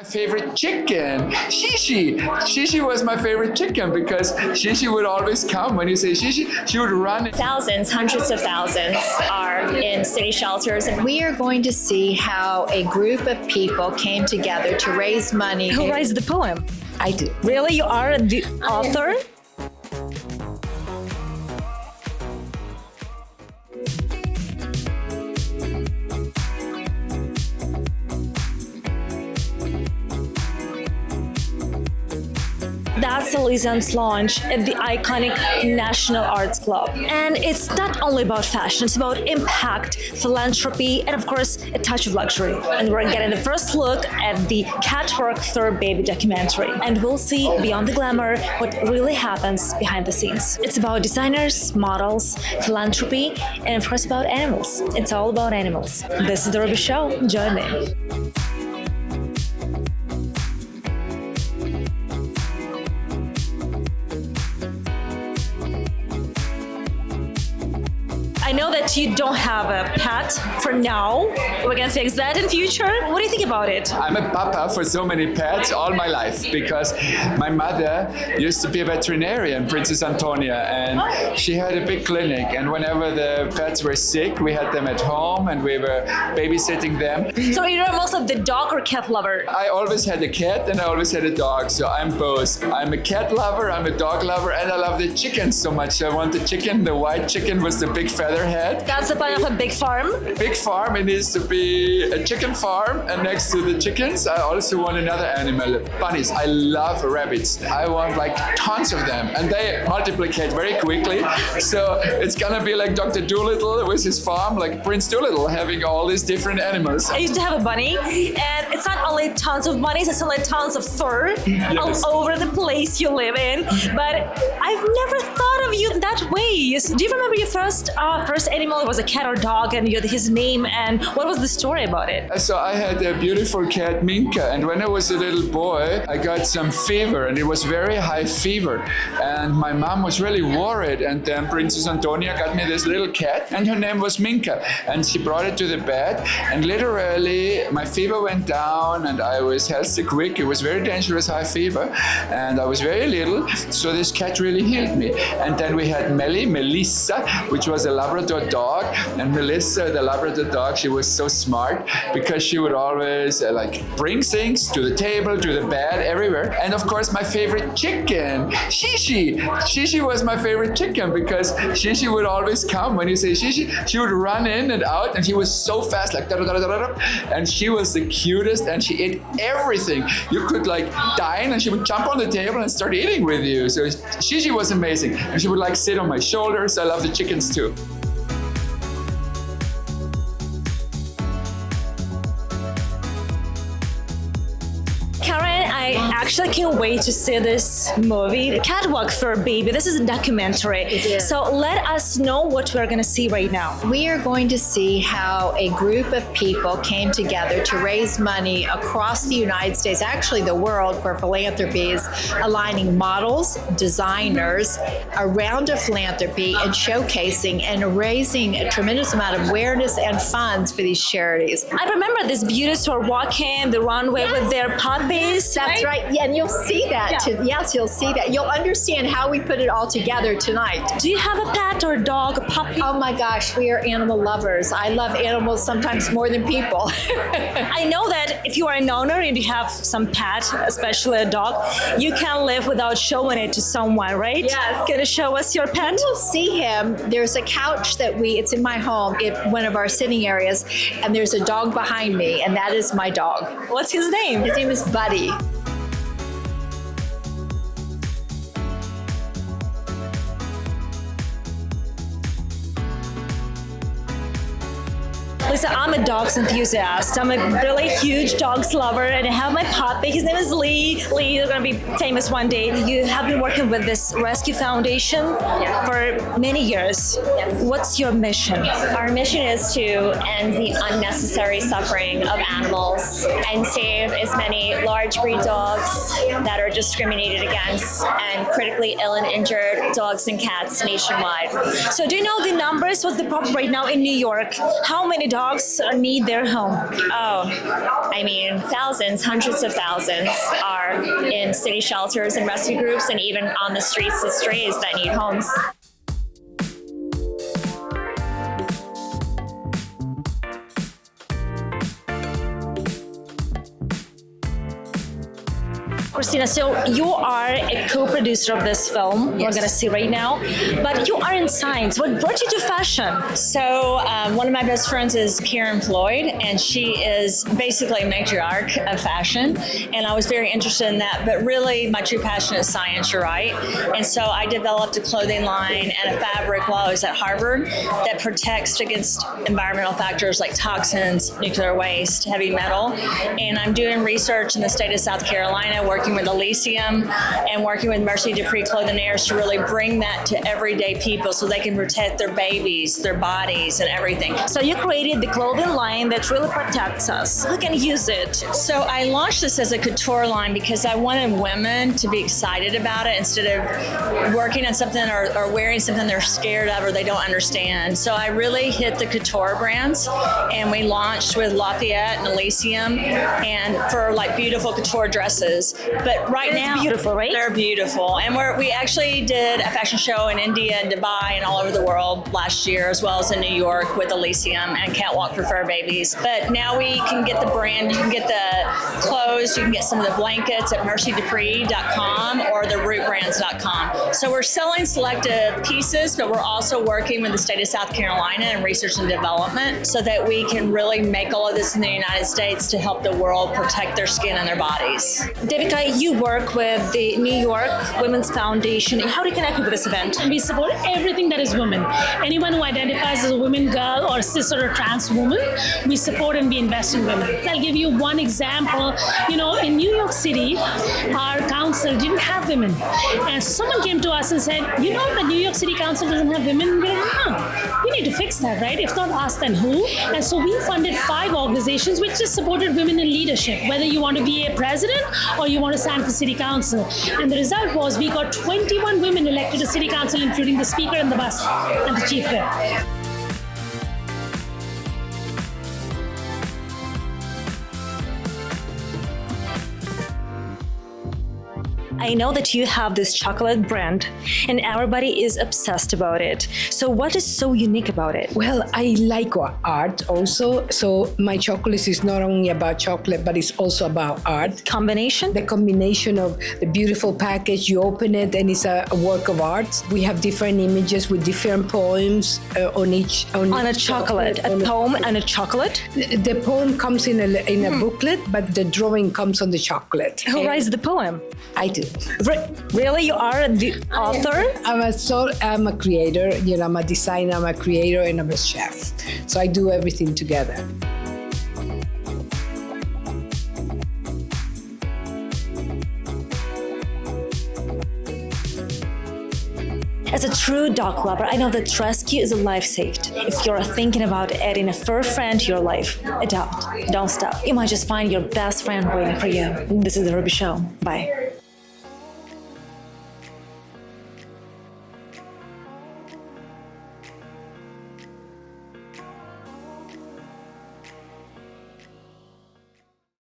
My favorite chicken, Shishi. Shishi was my favorite chicken because Shishi would always come. When you say Shishi, she would run. Thousands, hundreds of thousands are in city shelters. And we are going to see how a group of people came together to raise money. Who writes the poem? I do. Really? You are the author? That's ELYSIAN's launch at the iconic National Arts Club. And it's not only about fashion, it's about impact, philanthropy, and of course, a touch of luxury. And we're getting the first look at the Catwalk Furbaby documentary. And we'll see beyond the glamour what really happens behind the scenes. It's about designers, models, philanthropy, and of course about animals. It's all about animals. This is the Rubis Show. Join me. I know that you don't have a pet for now. We're gonna fix that in future. What do you think about it? I'm a papa for so many pets all my life because my mother used to be a veterinarian, Princess Tania, and she had a big clinic. And whenever the pets were sick, we had them at home and we were babysitting them. So you're mostly the dog or cat lover? I always had a cat and I always had a dog, so I'm both. I'm a cat lover, I'm a dog lover, and I love the chickens so much. I want the chicken, the white chicken with the big feather head. That's the point of a big farm? Big farm, it needs to be a chicken farm, and next to the chickens I also want another animal, bunnies. I love rabbits. I want like tons of them, and they multiplicate very quickly, so it's gonna be like Dr. Dolittle with his farm, like Prince Dolittle having all these different animals. I used to have a bunny, and it's not only tons of bunnies, it's only tons of fur Yes. all over the place you live in, but I've never thought of you that way. Do you remember your first animal? It was a cat or dog, and you had his name, and what was the story about it? So I had a beautiful cat, Minka, and when I was a little boy, I got some fever, and it was very high fever. And my mom was really worried, and then Princess Antonia got me this little cat, and her name was Minka. And she brought it to the bed, and literally my fever went down, and I was healthy quick. It was very dangerous high fever, and I was very little, so this cat really healed me. And then we had Melissa, which was a Labrador dog, and Melissa, the Labrador dog, she was so smart because she would always bring things to the table, to the bed, everywhere. And of course, my favorite chicken, Shishi. Shishi was my favorite chicken because Shishi would always come. When you say Shishi, she would run in and out, and she was so fast, like da-da-da-da-da-da. And she was the cutest, and she ate everything. You could dine, and she would jump on the table and start eating with you. So Shishi was amazing, and she would sit on my shoulders. I love the chickens too. Karen, I actually can't wait to see this movie, Catwalk Furbaby. This is a documentary. It is. So let us know what we're gonna see right now. We are going to see how a group of people came together to raise money across the United States, actually the world, for philanthropies, aligning models, designers, a round of philanthropy, and showcasing and raising a tremendous amount of awareness and funds for these charities. I remember these beauties who are walking the runway with their puppies. That's right. Yeah, and you'll see that. Yes, you'll see that. You'll understand how we put it all together tonight. Do you have a pet or a dog, a puppy? Oh my gosh, we are animal lovers. I love animals sometimes more than people. I know that if you are an owner and you have some pet, especially a dog, you can't live without showing it to someone, right? Yes. Can you show us your pet? You'll see him. There's a couch it's in my home, one of our sitting areas, and there's a dog behind me, and that is my dog. What's his name? His name is Buddy. Lisa, I'm a dogs enthusiast. I'm a really huge dogs lover, and I have my puppy. His name is Lee. Lee, you're gonna be famous one day. You have been working with this rescue foundation for many years. What's your mission? Our mission is to end the unnecessary suffering of animals and save as many large breed dogs that are discriminated against and critically ill and injured dogs and cats nationwide. So do you know the numbers? What's the problem right now in New York? How many dogs dogs need their home? Oh, I mean, thousands, hundreds of thousands are in city shelters and rescue groups and even on the streets as strays that need homes. Christina, so you are a co-producer of this film we're going to see right now, but you are in science. What brought you to fashion? So one of my best friends is Karen Floyd, and she is basically a matriarch of fashion, and I was very interested in that, but really my true passion is science, you're right. And so I developed a clothing line and a fabric while I was at Harvard that protects against environmental factors like toxins, nuclear waste, heavy metal, and I'm doing research in the state of South Carolina, working with ELYSIAN and working with Mercy Dupree Clothinaires to really bring that to everyday people so they can protect their babies, their bodies, and everything. So you created the clothing line that really protects us. Who can use it? So I launched this as a couture line because I wanted women to be excited about it instead of working on something or wearing something they're scared of or they don't understand. So I really hit the couture brands, and we launched with Lafayette and ELYSIAN and for like beautiful couture dresses. But right now, it's beautiful, right? They're beautiful. And we actually did a fashion show in India and Dubai and all over the world last year, as well as in New York with ELYSIAN and Catwalk Furbabies. But now we can get the brand, you can get the clothes, you can get some of the blankets at mercydupree.com or the rootbrands.com. So we're selling selected pieces, but we're also working with the state of South Carolina and research and development so that we can really make all of this in the United States to help the world protect their skin and their bodies. Devika, you work with the New York Women's Foundation. How do you connect with this event? We support everything that is women. Anyone who identifies as a woman, girl, or cis or a trans woman, we support and we invest in women. I'll give you one example. You know, in New York City, our council didn't have women. And so someone came to us and said, you know, the New York City Council doesn't have women. We're like, we need to fix that, right? If not us, then who? And so we funded 5 organizations which just supported women in leadership, whether you want to be a president or you want to stand for city council. And the result was we got 21 women elected to city council, including the speaker and the bus and the chief whip. I know that you have this chocolate brand and everybody is obsessed about it. So what is so unique about it? Well, I like art also. So my chocolate is not only about chocolate, but it's also about art. Combination? The combination of the beautiful package, you open it and it's a work of art. We have different images with different poems on each. On a chocolate, a poem and a chocolate? The poem comes in a booklet, but the drawing comes on the chocolate. Who writes the poem? I do. Really? You are the author? I'm a creator, you know, I'm a designer, I'm a creator, and I'm a chef. So I do everything together. As a true dog lover, I know that rescue is a life saved. If you're thinking about adding a fur friend to your life, adopt. Don't stop. You might just find your best friend waiting for you. This is the Rubis Show. Bye.